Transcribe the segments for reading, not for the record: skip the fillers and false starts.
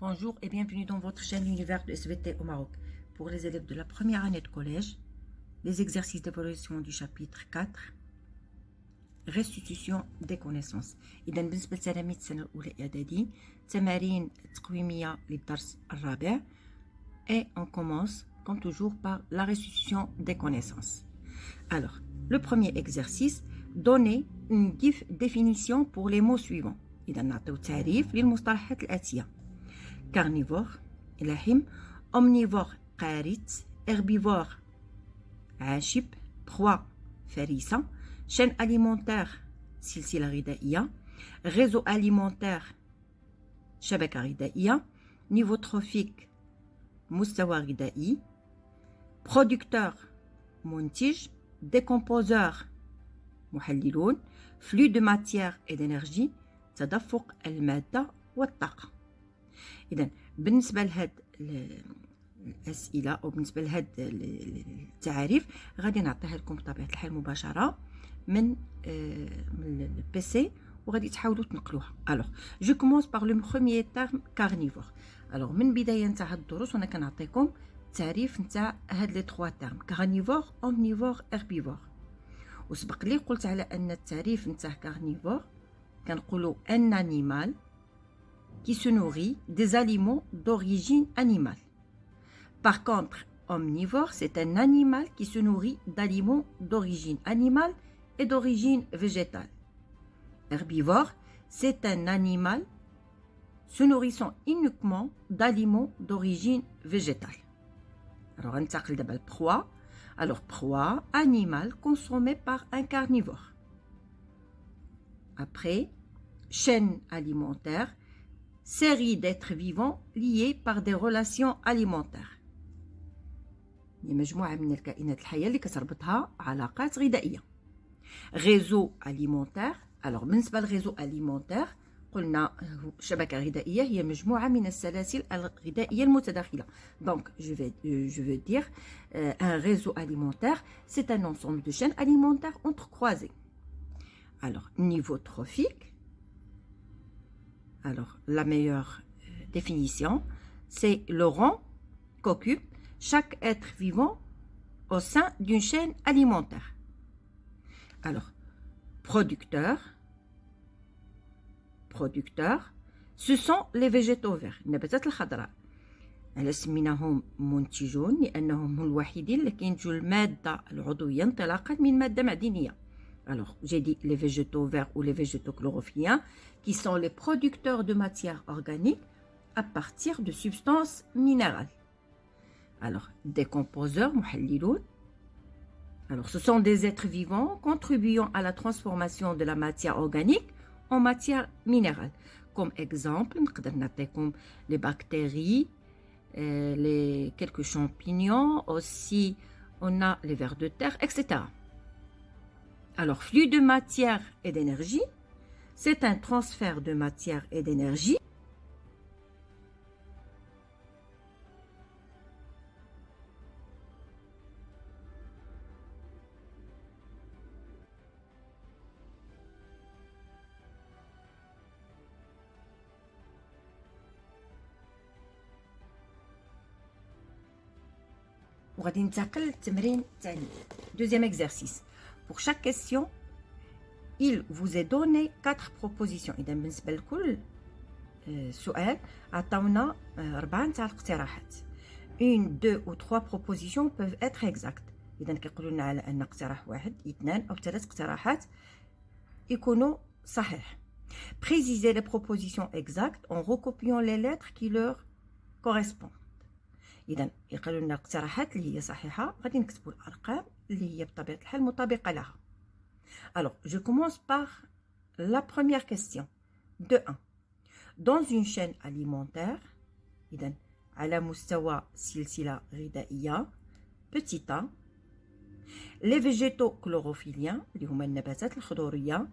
Bonjour et bienvenue dans votre chaîne L'Univers de SVT au Maroc. Pour les élèves de la première année de collège, les exercices d'évaluation du chapitre 4, restitution des connaissances. إذا بالنسبة لتلاميذ السنة الأولى إعدادي تمارين تقويمية للدرس الرابع. Et on commence comme toujours par la restitution des connaissances. Alors, le premier exercice, donner une définition pour les mots suivants. إذا نعطيو تعريف للمصطلحات الآتية. carnivore لحم، omnivore قارد، herbivore عاشب، proie فريسة، chaîne alimentaire سلسلة غذائية، réseau alimentaire شبكة غذائية، niveau trophique مستوى غذائي، producteur منتج، décomposeur محللون، flux de matière et d'énergie تدفق المادة والطاقة. إذن بالنسبة لهاد الأسئلة أو بالنسبة لهاد التعاريف غادي نعطيها لكم بطبيعة الحال مباشرة من البيسي وغادي تحاولوا تنقلوها. Alors, je commence par le premier terme carnivore. Alors, من بداية نتاع هاد الدروس وانا كنعطيكم تعريف نتاع هاد لي 3 تيرم carnivore, omnivore, herbivore. وسبق لي قلت على أن التعريف نتاع carnivore كنقولوا un animal qui se nourrit des aliments d'origine animale. Par contre, omnivore, c'est un animal qui se nourrit d'aliments d'origine animale et d'origine végétale. Herbivore, c'est un animal se nourrissant uniquement d'aliments d'origine végétale. Alors, on s'appelle d'abord proie. Alors, proie, animal consommé par un carnivore. Après, chaîne alimentaire, série d'êtres vivants liés par des relations alimentaires. مجموعة من الكائنات الحية اللي كتربطها علاقات غذائية. réseau alimentaire. alors بالنسبة للريزو alimentaire قلنا شبكة غذائية هي مجموعة من السلاسل الغذائية المتداخلة. donc je veux dire un réseau alimentaire, c'est un ensemble de chaînes alimentaires entrecroisées. alors niveau trophique. Alors, la meilleure définition, c'est le rang qu'occupe chaque être vivant au sein d'une chaîne alimentaire. Alors, producteurs, ce sont les végétaux verts. النباتات الخضراء. على سميناهم منتجون لأنهم هم الوحيدين اللي كينتجوا المادة العضوية انطلاقا من مادة معدنية. Alors, j'ai dit les végétaux verts ou les végétaux chlorophylliens qui sont les producteurs de matière organique à partir de substances minérales. Alors, décomposeurs, muhalliloun. Alors, ce sont des êtres vivants contribuant à la transformation de la matière organique en matière minérale. Comme exemple, les bactéries, quelques champignons, aussi on a les vers de terre, etc. Alors, flux de matière et d'énergie, c'est un transfert de matière et d'énergie وغادي ننتقل للتمرين الثاني. Deuxième exercice. Pour chaque question, il vous est donné 4 propositions. إذا بالنسبة لكل سؤال عطاونا 4 نتاع الاقتراحات. 1, 2 ou 3 propositions peuvent être exactes. إذا كيقولوا لنا على أن اقتراح 1 2 أو 3 اقتراحات يكونوا صحيح. Précisez les propositions exactes en recopiant les lettres qui leur correspondent. إذا يقولوا لنا اقتراحات اللي هي صحيحة غادي نكتبوا الأرقام اللي هي بطبيعة الحال مطابقة لها. Alors, je commence par la première question. De 1. Dans une chaîne alimentaire, إذا على مستوى سلسلة غذائية petit a, les végétaux chlorophylliens اللي هما النباتات الخضورية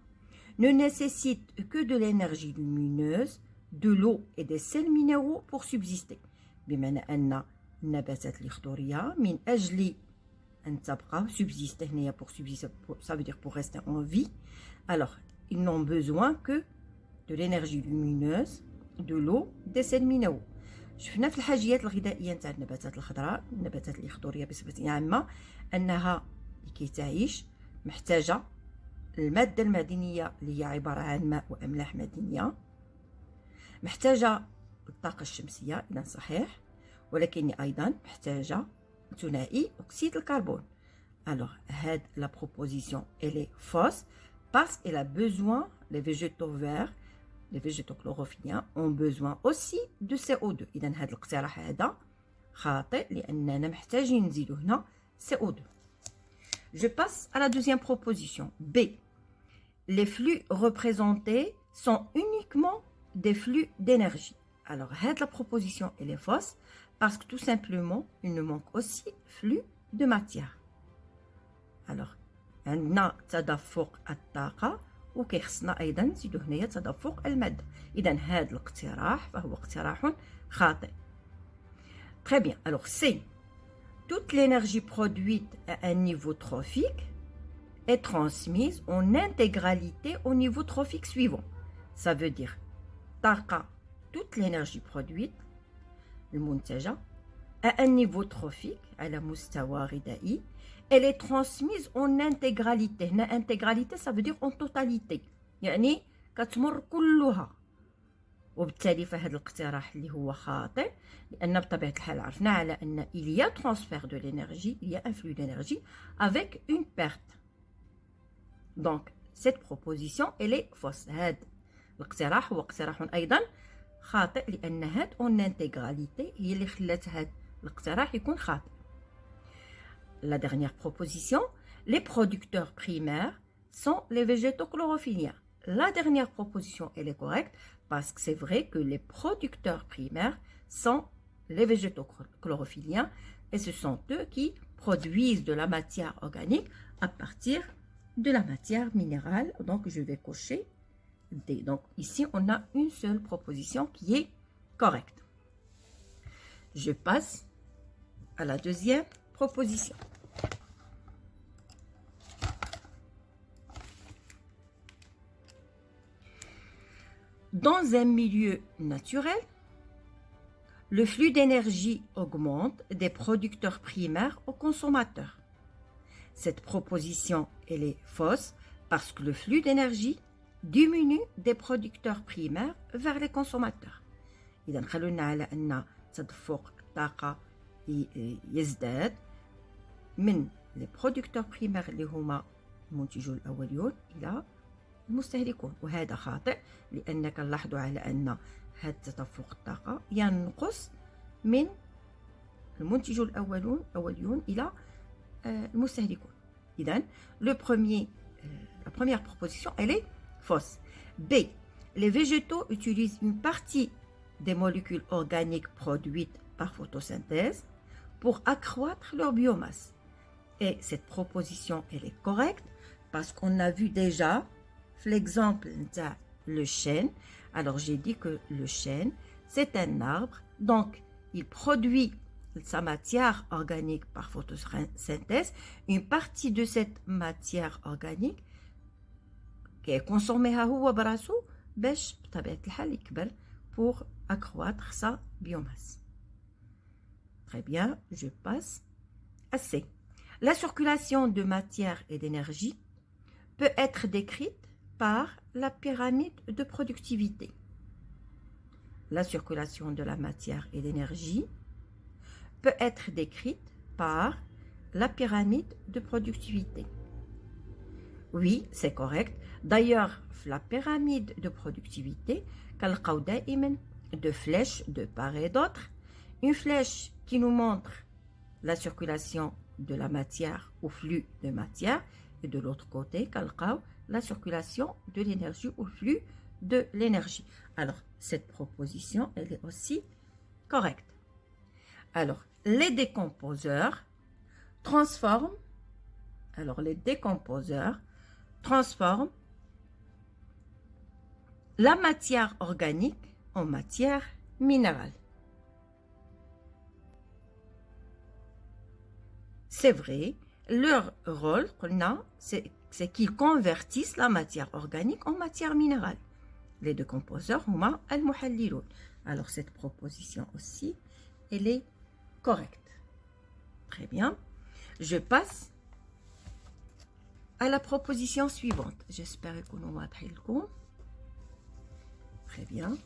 ne nécessitent que de l'énergie lumineuse, de l'eau et des sels minéraux pour subsister. بمعنى أن النباتات الخضورية من أجل أن تبقى subsister هنايا pour subsister, ça veut dire pour rester en vie. Alors, ils n'ont besoin que de l'énergie lumineuse, de l'eau, des sels minéraux. شفنا في الحاجيات الغذائيه نتاع النباتات الخضراء، النباتات الخضوريه بصفه عامه، انها لكي تعيش محتاجه الماده المعدنيه اللي هي عباره عن ماء واملاح معدنيه، محتاجه الطاقه الشمسيه اذا صحيح، ولكن ايضا محتاجه ثنائي اكسيد الكربون. Alors, la proposition, elle est fausse parce qu'elle a besoin, les végétaux verts, les végétaux chlorophylliens ont besoin aussi de CO2. إذا هذا الاقتراح هذا خاطئ لأننا محتاجين نزيدو هنا CO2. Je passe à la deuxième proposition. B. Les flux représentés sont uniquement des flux d'énergie. Alors, la proposition, elle est fausse parce que tout simplement, il nous manque aussi flux de matière. Alors, عندنا تدفق الطاقة وكيخصنا أيضا نزيدو هنايا تدفق المادة. إذا هذا الاقتراح فهو اقتراح خاطئ. Très bien. Alors, C. Toute l'énergie produite à un niveau trophique est transmise en intégralité au niveau trophique suivant. Ça veut dire طاقة toute l'énergie produite المنتجة à un niveau trophique على مستوى غذائي elle est transmise en intégralité. هنا intégralité ça veut dire en totalité، يعني كتمر كلها. وبالتالي فهذا الاقتراح اللي هو خاطئ لأن بطبيعة الحال عرفنا على أن il y a transfert de l'énergie, il y a un flux d'énergie avec une perte. Donc cette proposition elle est fausse. هذا الاقتراح هو اقتراح أيضا خاطئ لأن هاد en intégralité هي اللي خلات هذا الاقتراح يكون خاطئ. La dernière proposition, les producteurs primaires sont les végétaux chlorophylliens. La dernière proposition, elle est correcte parce que c'est vrai que les producteurs primaires sont les végétaux chlorophylliens et ce sont eux qui produisent de la matière organique à partir de la matière minérale. Donc, je vais cocher D. Donc, ici, on a une seule proposition qui est correcte. Je passe à la deuxième proposition. Dans un milieu naturel, le flux d'énergie augmente des producteurs primaires aux consommateurs. Cette proposition, elle est fausse parce que le flux d'énergie diminue des producteurs primaires vers les consommateurs. إذا خلونا على أن تدفق الطاقة يزداد من les producteurs primaires اللي هما المنتجون الأوليون إلى المستهلكون، وهذا خاطئ لأن كنلاحظوا على أن هذا تدفق الطاقة ينقص من المنتجون الأوليون إلى المستهلكون. إذا la première proposition elle est fausse. B. Les végétaux utilisent une partie des molécules organiques produites par photosynthèse pour accroître leur biomasse. Et cette proposition, elle est correcte parce qu'on a vu déjà l'exemple de le chêne. Alors, j'ai dit que le chêne, c'est un arbre. Donc, il produit sa matière organique par photosynthèse. Une partie de cette matière organique كيكونسوميها هو براسو باش بطبيعة الحال يكبر pour accroître sa biomasse. Très bien, je passe à C. La circulation de matière et d'énergie peut être décrite par la pyramide de productivité. La circulation de la matière et d'énergie peut être décrite par la pyramide de productivité. Oui, c'est correct. D'ailleurs, la pyramide de productivité, كنلقاو دائما de flèches de part et d'autre. Une flèche qui nous montre la circulation de la matière ou flux de matière, et de l'autre côté, كنلقاو la circulation de l'énergie ou flux de l'énergie. Alors, cette proposition, elle est aussi correcte. Alors, les décomposeurs transforment la matière organique en matière minérale. C'est vrai, leur rôle, c'est qu'ils convertissent la matière organique en matière minérale. Les décomposeurs هما المحللون. Alors, cette proposition aussi, elle est correcte. Très bien. Je passe à la proposition suivante. J'espère que nous va être. Très bien.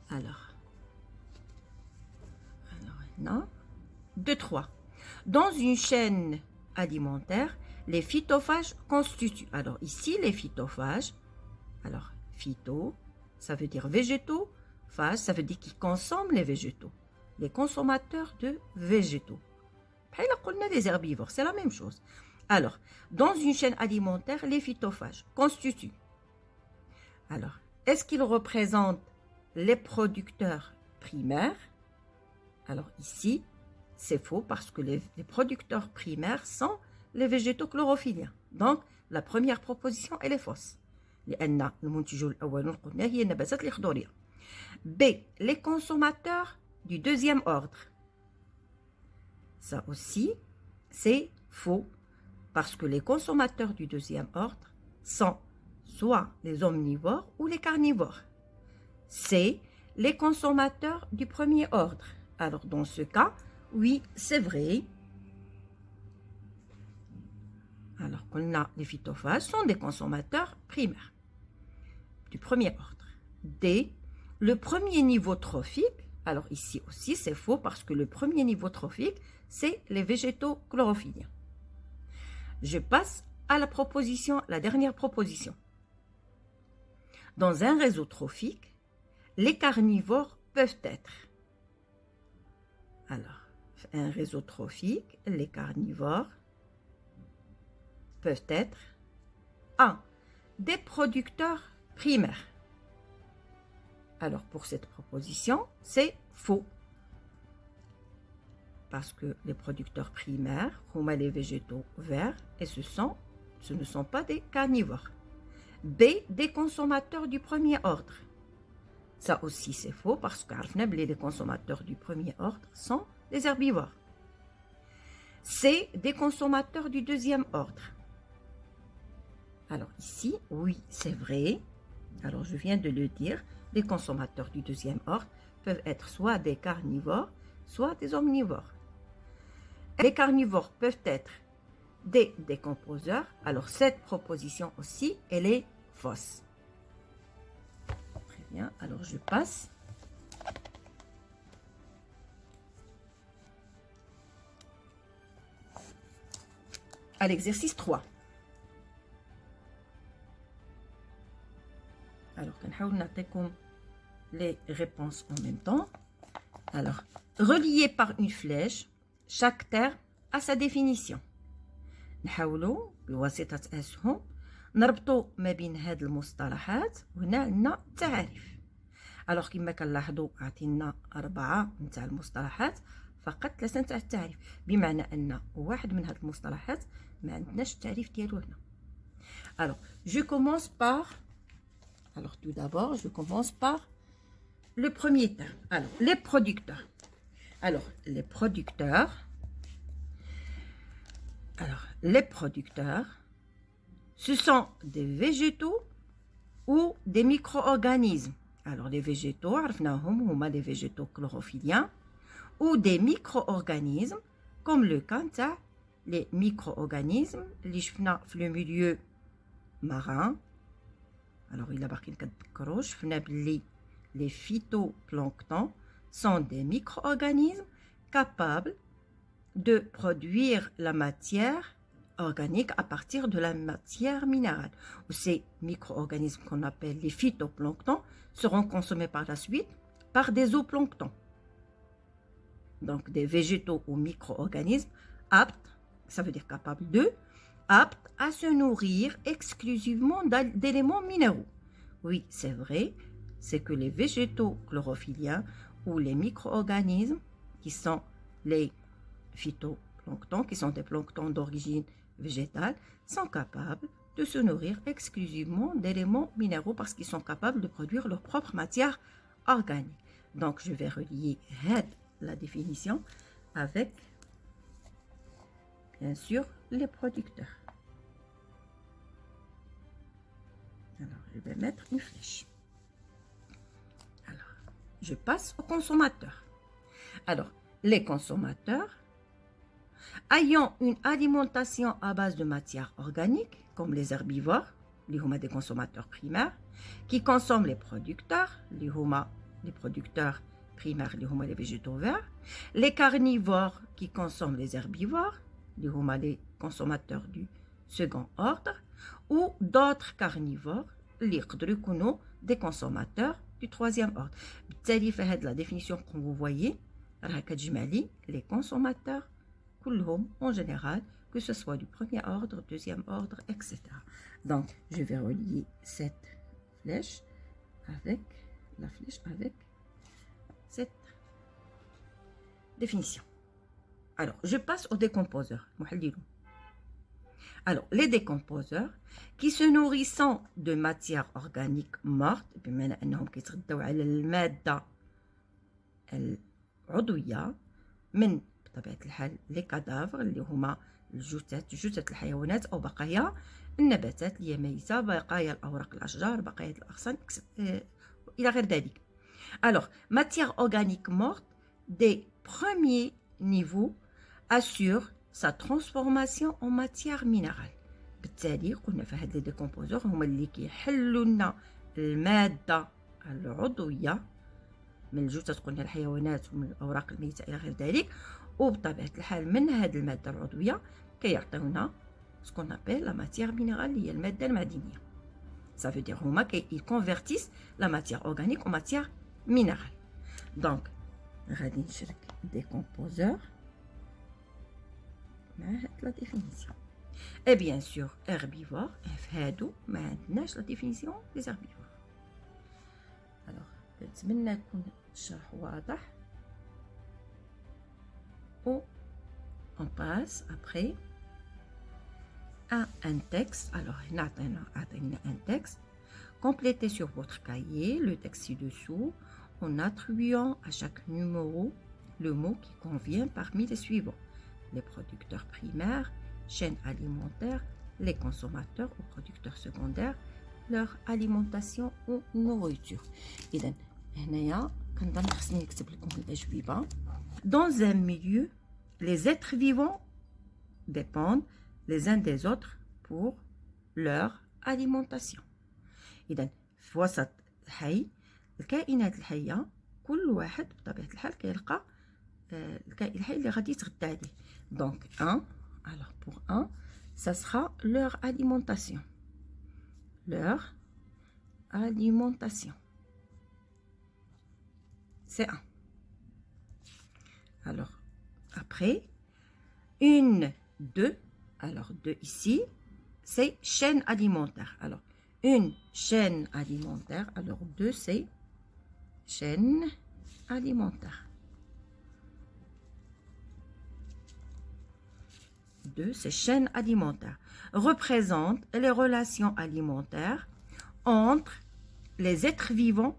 Alors, non. 2, 3. Dans une chaîne alimentaire, les phytophages constituent. Alors, ici, les phytophages. Alors, phyto, ça veut dire végétaux. Phage, ça veut dire qu'ils consomment les végétaux. Les consommateurs de végétaux. On a des herbivores, c'est la même chose. Alors, dans une chaîne alimentaire, les phytophages constituent. Alors, est-ce qu'ils représentent les producteurs primaires? Alors ici, c'est faux parce que les producteurs primaires sont les végétaux chlorophylliens. Donc, la première proposition, elle est fausse. لأن المنتج الأول قلنا هي النباتات الخضرية. B. Les consommateurs du deuxième ordre. Ça aussi, c'est faux parce que les consommateurs du deuxième ordre sont soit les omnivores ou les carnivores. C. Les consommateurs du premier ordre. Alors, dans ce cas, oui, c'est vrai. Alors, les phytophages sont des consommateurs primaires du premier ordre. D. Le premier niveau trophique. Alors, ici aussi, c'est faux parce que le premier niveau trophique, c'est les végétaux chlorophylliens. Je passe à la dernière proposition. Dans un réseau trophique, les carnivores peuvent être. Alors, un réseau trophique, les carnivores peuvent être 1. Des producteurs primaires. Alors, pour cette proposition, c'est faux. Parce que les producteurs primaires, comme les végétaux verts, et ce ne sont pas des carnivores. B. Des consommateurs du premier ordre. Ça aussi, c'est faux parce que les consommateurs du premier ordre sont les herbivores. C. Des consommateurs du deuxième ordre. Alors ici, oui, c'est vrai. Alors, je viens de le dire, les consommateurs du deuxième ordre peuvent être soit des carnivores, soit des omnivores. Les carnivores peuvent être des décomposeurs. Alors, cette proposition aussi, elle est fausse. Très bien, alors je passe. À l'exercice 3. Alors, on va les réponses en même temps. Alors, relié par une flèche, chaque terme a sa définition. نحاولوا بواسطة أسهم نربطوا ما بين هاد المصطلحات وهنا عندنا التعاريف. alors كما كنلاحظوا عطينا 4 نتاع المصطلحات فقط 3 نتاع التعريف، بمعنى أن واحد من هاد المصطلحات ما عندناش التعريف ديالو هنا. alors je commence par tout d'abord je commence par le premier terme. Alors les producteurs. Alors les producteurs, ce sont des végétaux ou des micro-organismes. Alors les végétaux, عرفناهم des végétaux chlorophylliens, ou des micro-organismes comme le cas تاع les micro-organismes اللي شفنا في le milieu marin. Alors il a باقي كتذكروا شفنا بلي les phytoplanctons sont des micro-organismes capables de produire la matière organique à partir de la matière minérale. Ces micro-organismes qu'on appelle les phytoplanctons seront consommés par la suite par des zooplanctons. Donc des végétaux ou micro-organismes aptes, ça veut dire capables de, aptes à se nourrir exclusivement d'éléments minéraux. Oui, c'est vrai, c'est que les végétaux chlorophylliens ou les micro-organismes qui sont les phytoplanctons, qui sont des planctons d'origine végétale, sont capables de se nourrir exclusivement d'éléments minéraux parce qu'ils sont capables de produire leur propre matière organique. Donc, je vais relier la définition avec, bien sûr, les producteurs. Alors, je vais mettre une flèche. Alors, je passe aux consommateurs. Alors, les consommateurs ayant une alimentation à base de matières organiques, comme les herbivores, les des consommateurs primaires, qui consomment les producteurs, les producteurs primaires, les végétaux verts, les carnivores qui consomment les herbivores, les consommateurs du second ordre, ou d'autres carnivores, des consommateurs du troisième ordre. La définition que vous voyez, les consommateurs, en général, que ce soit du premier ordre, deuxième ordre, etc. Donc, je vais relier cette flèche avec la flèche avec cette définition. Alors, je passe aux décomposeurs. Alors, les décomposeurs qui se nourrissant de matières organiques mortes, بما أنهم كيتغذوا على المادة العضوية من بطبيعة الحال لي كادافر اللي هما جثث الحيوانات أو بقايا النباتات اللي هي ميتة، بقايا الأوراق الأشجار، بقايا الأغصان إلى غير ذلك. Alors, matière organique morte des premiers niveaux assure sa transformation en matière minérale. بالتالي قلنا في هاد لي ديكومبوزور هما اللي كيحلوا لنا المادة العضوية من الجثث قلنا الحيوانات ومن الأوراق الميتة إلى غير ذلك، وبطبيعة الحال من هاد المادة العضوية كيعطيونا سكون أبيل لا ماتيير مينيرال اللي هي المادة المعدنية. Ça veut dire هما ils convertissent la matière organique en matière minérale. Donc غادي نشرك décomposeur مع هاد لا ديفينيسيون. Et bien sûr herbivore في هادو ما عندناش لا ديفينيسيون des herbivores. Alors نتمنى يكون الشرح واضح. On passe après à un texte. Alors, un texte. Complétez sur votre cahier le texte ci-dessous en attribuant à chaque numéro le mot qui convient parmi les suivants. Les producteurs primaires, chaîne alimentaire, les consommateurs ou producteurs secondaires, leur alimentation ou nourriture. إذن هنايا كنظن خصني نكتب لكم الأجوبة. Dans un milieu, les êtres vivants dépendent les uns des autres pour leur alimentation. إذن في وسط الحي الكائنات الحية كل واحد بطبيعة الحال كيلقى الكائن الحي اللي غادي يتغذى عليه. Donc un, alors pour un, ça sera leur alimentation. Leur alimentation. C'est un. Alors après, une, deux. Alors, deux ici, c'est chaîne alimentaire. Alors, une chaîne alimentaire. Alors, deux, c'est chaîne alimentaire. Deux, c'est chaîne alimentaire. Représente les relations alimentaires entre les êtres vivants,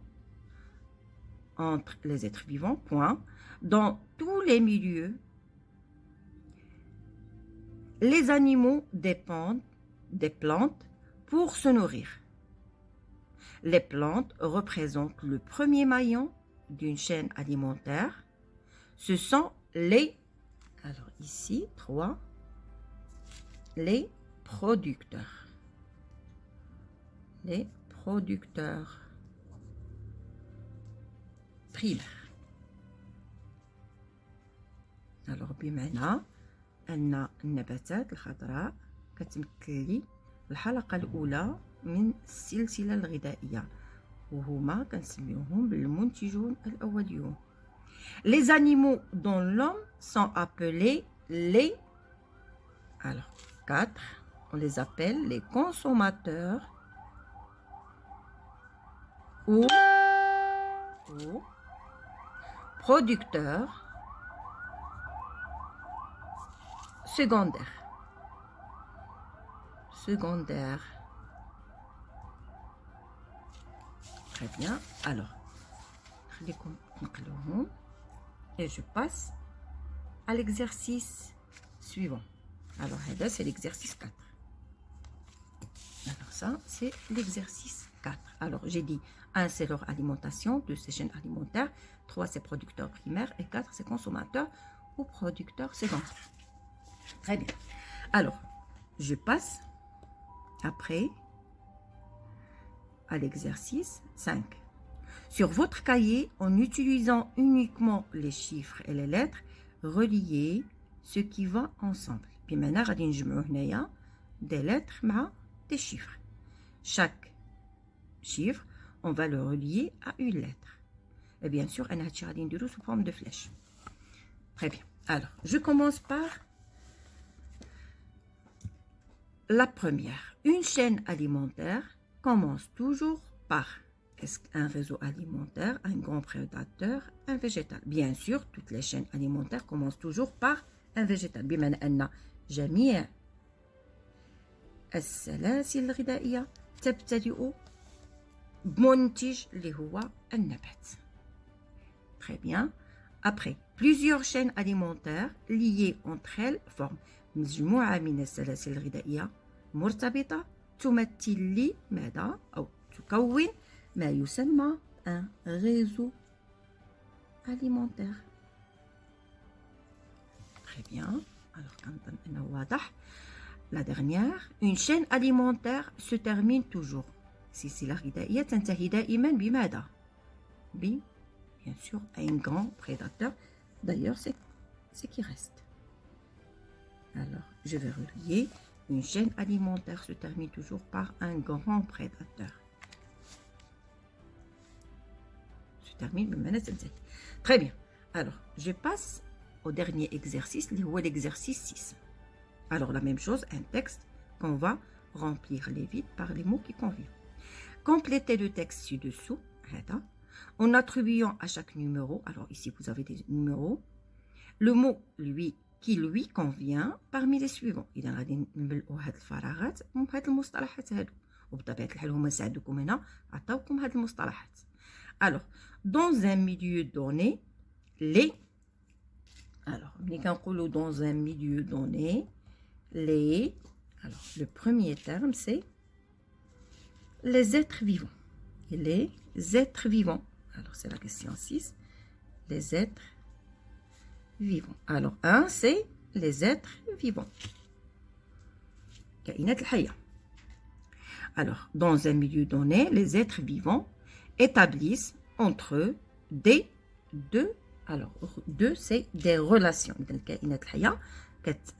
point, dans tous les milieux. Les animaux dépendent des plantes pour se nourrir. Les plantes représentent le premier maillon d'une chaîne alimentaire. Ce sont les, alors ici, 3, les producteurs. Les producteurs primaires. Alors, بمعنى أن النباتات الخضراء كتمثل لي الحلقة الأولى من السلسلة الغذائية وهما كنسميوهم بالمنتجون الأوليون. Les animaux dont l'homme sont appelés les... Alors, 4, on les appelle les consommateurs ou producteurs secondaires. Très bien. Alors, et je passe à l'exercice suivant. Alors, c'est l'exercice 4. Alors ça, c'est l'exercice 4. Alors, j'ai dit 1, c'est leur alimentation, 2, c'est chaîne alimentaire, 3, c'est producteurs primaires, et 4, c'est consommateurs ou producteurs secondaires. Très bien. Alors, je passe après à l'exercice 5. Sur votre cahier, en utilisant uniquement les chiffres et les lettres, reliez ce qui va ensemble. Puis maintenant, غادي نجمعوا هنايا des lettres مع des chiffres. Chaque chiffre, on va le relier à une lettre. Et bien sûr, on a tiré sous forme de flèche. Très bien. Alors, je commence par la première. Une chaîne alimentaire commence toujours par un réseau alimentaire, un grand prédateur, un végétal. Bien sûr, toutes les chaînes alimentaires commencent toujours par un végétal. بما أن جميع السلاسل الغذائية تبتدئ بمنتج اللي هو النبات. Très bien. Après, plusieurs chaînes alimentaires liées entre elles forment مجموعة من السلاسل الغذائية مرتبطة تمثل لي ماذا أو تكون ما يسمى un réseau alimentaire. Très bien. Alors, la dernière, une chaîne alimentaire se termine toujours. السلسلة الغذائية تنتهي دائما بماذا؟ Bien sûr, un grand prédateur. D'ailleurs, c'est ce qui reste. Alors, je vais relier. Une chaîne alimentaire se termine toujours par un grand prédateur. Se termine Très bien. Alors, je passe au dernier exercice, l'exercice 6. Alors, la même chose, un texte qu'on va remplir les vides par les mots qui conviennent. Complétez le texte ci-dessous, en attribuant à chaque numéro, alors ici vous avez des numéros, le mot qui lui convient parmi les suivants. إذا غادي نملؤوا هاد الفراغات بهاد المصطلحات هادو وبطبيعة الحال هما ساعدوكم هنا عطاوكم هاد المصطلحات. Alors, dans un milieu donné, alors ملي كنقولوا dans un milieu donné, alors le premier terme c'est les êtres vivants. Et les êtres vivants. Alors c'est la question 6. Les êtres vivants. Alors 1 c'est les êtres vivants. كائنات الحية. Alors dans un milieu donné, les êtres vivants établissent entre eux deux. Alors 2 c'est des relations. الكائنات الحية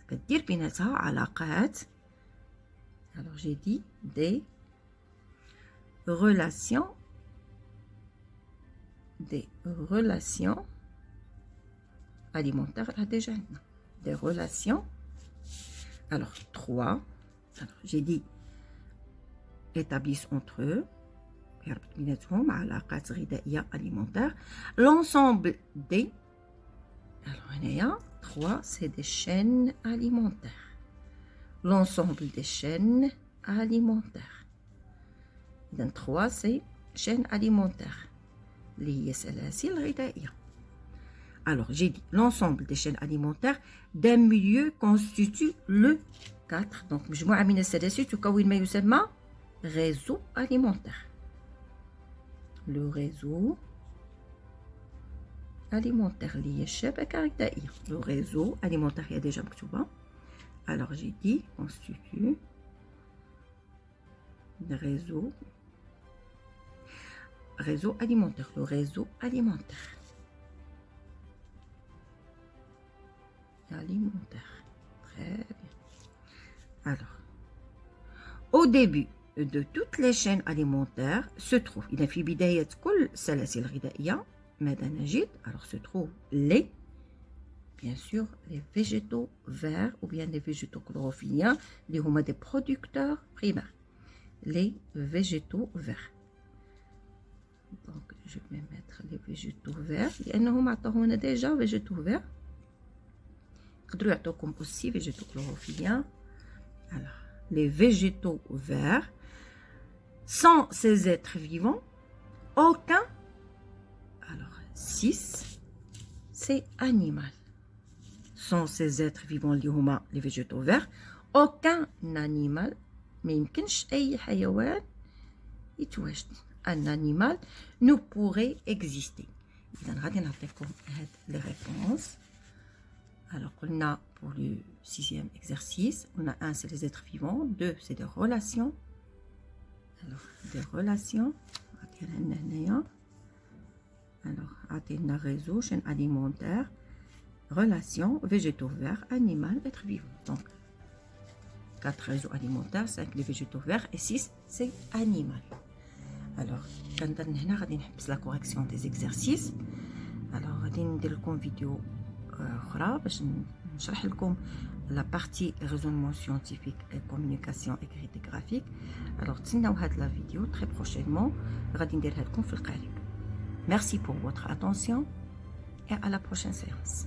كدير بيناتها علاقات. Alors j'ai dit des relations alimentaires. Là déjà des relations. Alors 3, alors j'ai dit établissent entre eux alimentaires l'ensemble des. Alors il y a 3 c'est des chaînes alimentaires. L'ensemble des chaînes alimentaires. إذن 3 c'est chaîne alimentaire اللي هي سلاسل غذائية. Alors j'ai dit l'ensemble des chaînes alimentaires d'un milieu constitue le 4. Donc مجموعة من السلاسل تكون ما يسمى réseau alimentaire. Le réseau alimentaire اللي هي الشبكة الغذائية. Le réseau alimentaire هي déjà مكتوبة. Alors j'ai dit constitue le réseau alimentaire. Le réseau alimentaire. Très bien. Alors, au début de toutes les chaînes alimentaires se trouve, il y a في بداية كل السلاسل الغذائية ماذا نجد؟ Alors se trouvent bien sûr les végétaux verts ou bien les végétaux chlorophylliens اللي هما des producteurs primaires. Les végétaux verts. Donc je vais mettre les végétaux verts لأنهم عطاونا déjà végétaux verts. يقدروا يعطوكم aussi végétaux chlorophylliens. Alors les végétaux verts, sans ces êtres vivants, aucun. Alors 6 c'est animal. Sans ces êtres vivants اللي هما les végétaux verts, aucun animal ما يمكنش أي حيوان un animal ne pourrait exister. إذا غادي نعطيكم هاد les réponses. Alors on a pour le 6e exercice, on a 1 c'est les êtres vivants, 2 c'est des relations. Alors des relations. Alors عطينا réseau, chaîne alimentaire, relations, végétaux verts, animal, être vivant. Donc 4 réseaux alimentaires, 5 les végétaux verts et 6 c'est animal. Alors كنظن هنا غادي نحبس la correction des exercices. Alors غادي ندير لكم فيديو اخرى باش نشرح لكم la partie raisonnement scientifique et communication écrite et graphique. Alors تسناو هاد la vidéo très prochainement غادي نديرها لكم في القالب. Merci pour votre attention et à la prochaine séance.